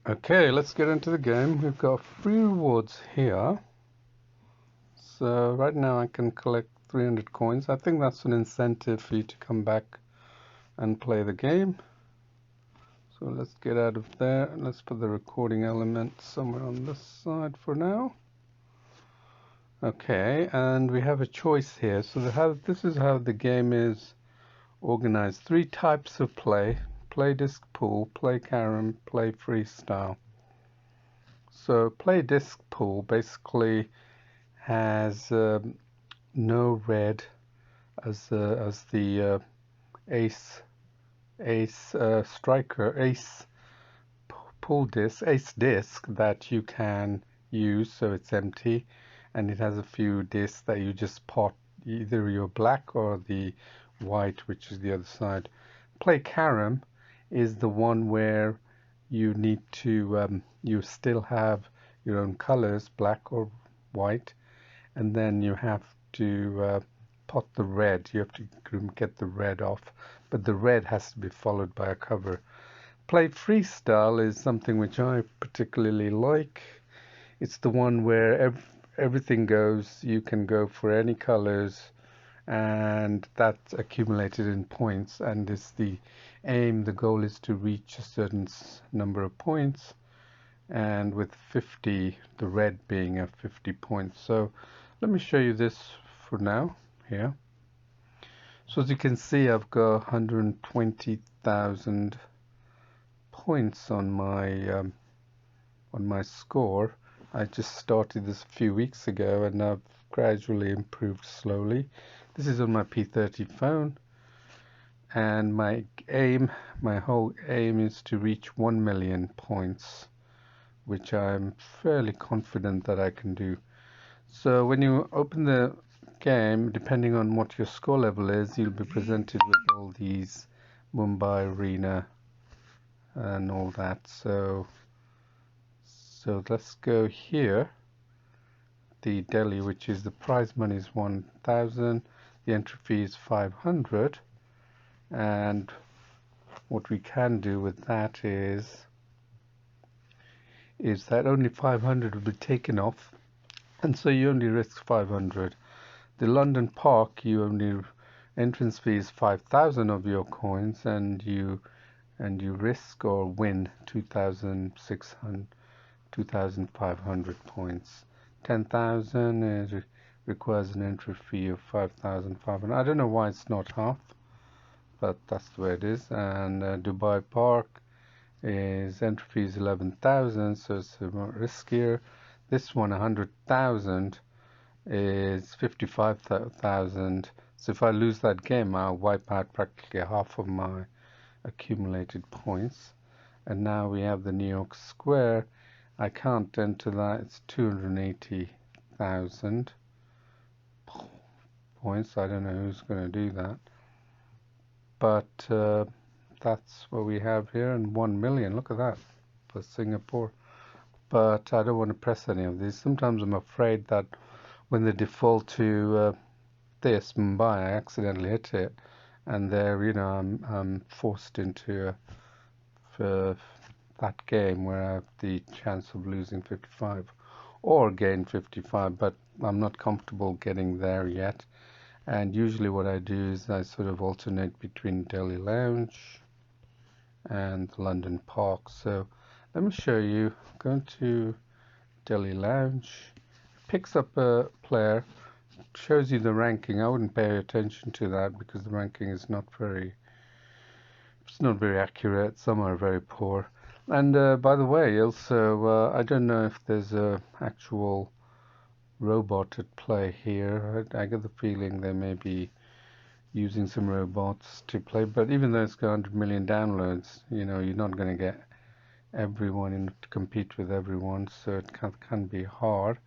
Okay, let's get into the game. We've got free rewards here. So right now I can collect 300 coins. I think that's an incentive for you to come back and play the game. So let's get out of there. Let's put the recording element somewhere on this side for now. Okay, and we have a choice here. So this is how the game is organized. 3 types of play. Play disc pool, play carom, play freestyle. So play disc pool basically has no red as the ace striker ace ace disc that you can use, so it's empty, and it has a few discs that you just pot either your black or the white, which is the other side. Play carom is the one where you need to you still have your own colors, black or white, and then you have to pot the red. You have to get the red off, but the red has to be followed by a cover. Play freestyle is something which I particularly like. It's the one where everything goes. You can go for any colors, and that's accumulated in points, and is the aim. The goal is to reach a certain number of points, and with 50, the red being a 50 points. So let me show you this for now here. So as you can see, I've got 120,000 points on my score. I just started this a few weeks ago, and I've gradually improved slowly. This is on my P30 phone, and my whole aim is to reach 1 million points, which I'm fairly confident that I can do. So when you open the game, depending on what your score level is, you'll be presented with all these Mumbai arena and all that. So let's go here. The Delhi, which is the prize money is 1,000, the entry fee is 500, and what we can do with that is that only 500 will be taken off, and so you only risk 500. The London Park, entrance fee is 5,000 of your coins, and you risk or win 2,500 points. 10,000 requires an entry fee of 5,500. I don't know why it's not half, but that's the way it is. And Dubai Park is entry fee is 11,000, so it's more riskier. This one, 100,000, is 55,000. So if I lose that game, I'll wipe out practically half of my accumulated points. And now we have the New York Square. I can't enter that. It's 280,000 points. I don't know who's going to do that, but that's what we have here. And 1 million, look at that, for Singapore. But I don't want to press any of these. Sometimes I'm afraid that when they default to this Mumbai, I accidentally hit it, and there, I'm forced into that game where I have the chance of losing 55 or gain 55, but I'm not comfortable getting there yet. And usually what I do is I sort of alternate between Delhi Lounge and London Park. So let me show you. Going to Delhi Lounge, picks up a player, shows you the ranking. I wouldn't pay attention to that because the ranking is not very accurate. Some are very poor. And by the way, also, I don't know if there's a actual robot at play here. I get the feeling they may be using some robots to play, but even though it's got 100 million downloads, you're not going to get everyone in to compete with everyone, so it can be hard.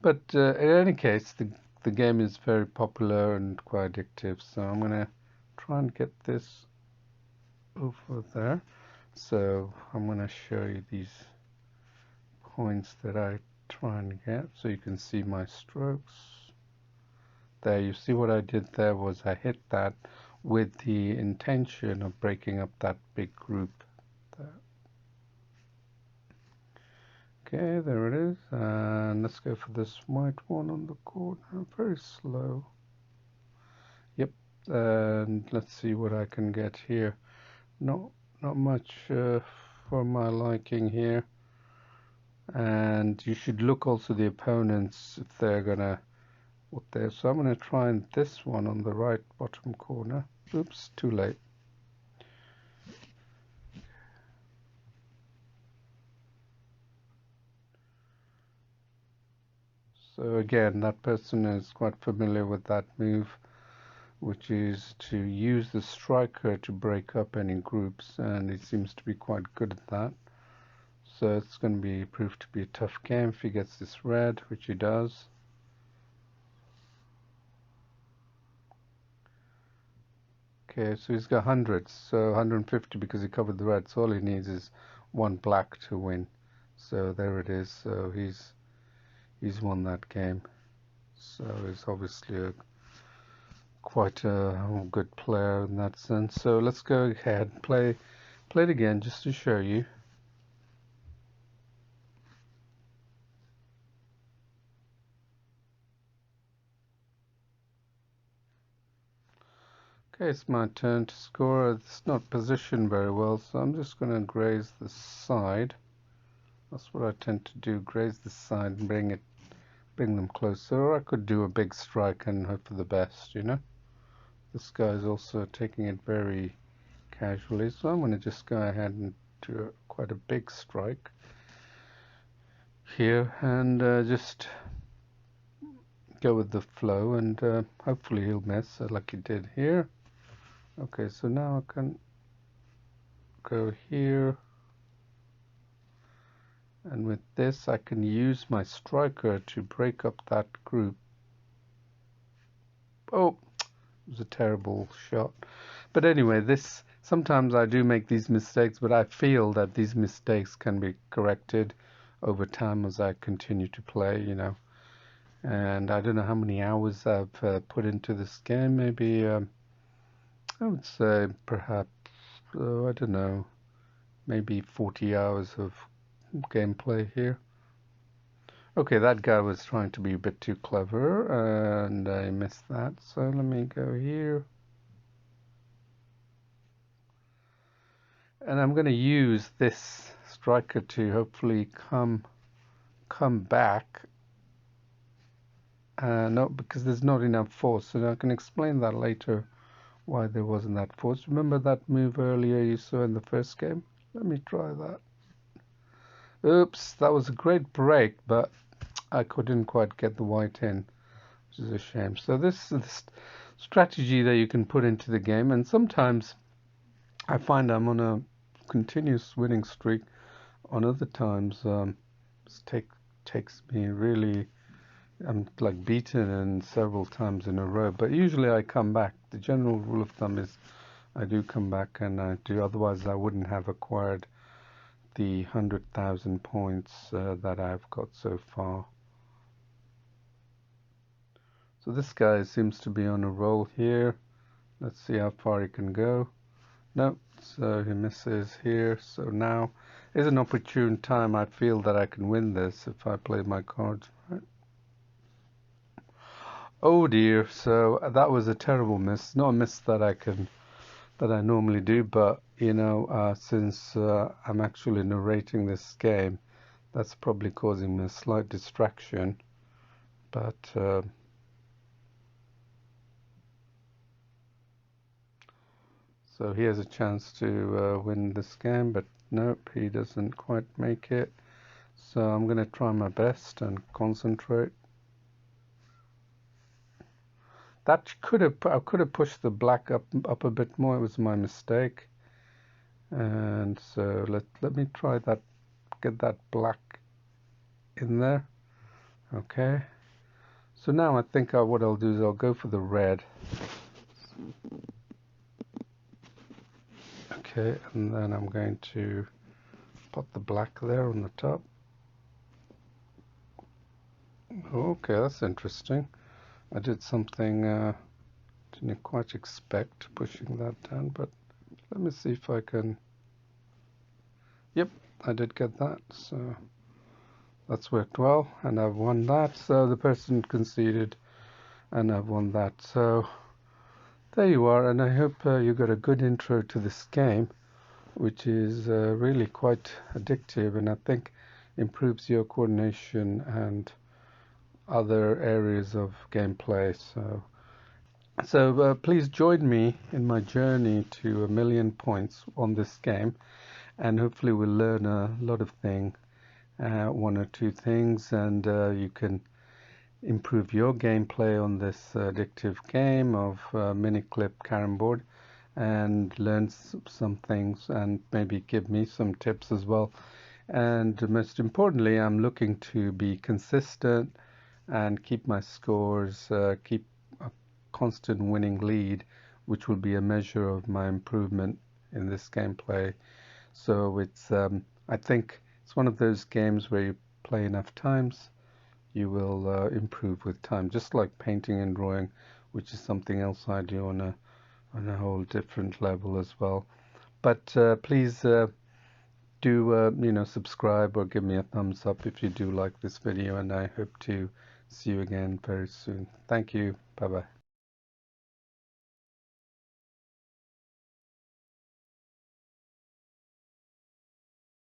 But in any case, the game is very popular and quite addictive, so I'm going to try and get this over there. So I'm going to show you these points that I try and get, so you can see my strokes. There, you see what I did there was I hit that with the intention of breaking up that big group there. Okay, there it is. And let's go for this white one on the corner. Very slow. Yep. And let's see what I can get here. No, not much for my liking here. And you should look also the opponents if they're gonna what they're. So I'm gonna try this one on the right bottom corner. Oops, too late. So again, that person is quite familiar with that move, which is to use the striker to break up any groups, and he seems to be quite good at that. So it's going to be proved to be a tough game if he gets this red, which he does. Okay, so he's got hundreds, so 150 because he covered the red. So all he needs is one black to win. So there it is. So he's won that game. So he's obviously quite a good player in that sense. So let's go ahead and play it again just to show you. Okay, it's my turn to score. It's not positioned very well, so I'm just going to graze the side. That's what I tend to do, graze the side and bring them closer. Or I could do a big strike and hope for the best, you know. This guy's also taking it very casually, so I'm going to just go ahead and do quite a big strike here and just go with the flow, and hopefully he'll miss like he did here. Okay, so now I can go here, and with this I can use my striker to break up that group. Oh, it was a terrible shot. But anyway, this sometimes I do make these mistakes, but I feel that these mistakes can be corrected over time as I continue to play, you know. And I don't know how many hours I've put into this game. Maybe I would say perhaps, I don't know, maybe 40 hours of gameplay here. Okay, that guy was trying to be a bit too clever, and I missed that. So let me go here. And I'm going to use this striker to hopefully come back. No, because there's not enough force, and I can explain that later. Why there wasn't that force. Remember that move earlier you saw in the first game? Let me try that. Oops, that was a great break, but I couldn't quite get the white in, which is a shame. So this is the strategy that you can put into the game, and sometimes I find I'm on a continuous winning streak. On other times, it takes me really. I'm like beaten in several times in a row, but usually I come back. The general rule of thumb is I do come back, and I do, otherwise I wouldn't have acquired the 100,000 points that I've got so far. So this guy seems to be on a roll here. Let's see how far he can go. Nope, so he misses here. So now is an opportune time. I feel that I can win this if I play my cards right. Oh dear, so that was a terrible miss. Not a miss that I normally do, but you know, since I'm actually narrating this game, that's probably causing me a slight distraction. But so he has a chance to win this game, but nope, he doesn't quite make it. So I'm going to try my best and concentrate. That I could have pushed the black up a bit more. It was my mistake. And so let me try that. Get that black in there. Okay. So now I think what I'll do is I'll go for the red. Okay, and then I'm going to put the black there on the top. Okay, that's interesting. I did something didn't quite expect pushing that down, but let me see if I can. Yep, I did get that. So That's worked well, and I've won that. So the person conceded, and I've won that. So there you are, and I hope you got a good intro to this game, which is really quite addictive, and I think improves your coordination and other areas of gameplay. So please join me in my journey to 1,000,000 points on this game, and hopefully we'll learn a lot of things, one or two things, and you can improve your gameplay on this addictive game of Miniclip Carrom board, and learn some things, and maybe give me some tips as well. And most importantly, I'm looking to be consistent and keep my scores, keep a constant winning lead, which will be a measure of my improvement in this gameplay. So I think it's one of those games where you play enough times, you will improve with time, just like painting and drawing, which is something else I do on a whole different level as well. But please do subscribe or give me a thumbs up if you do like this video, and I hope to see you again very soon. Thank you. Bye bye.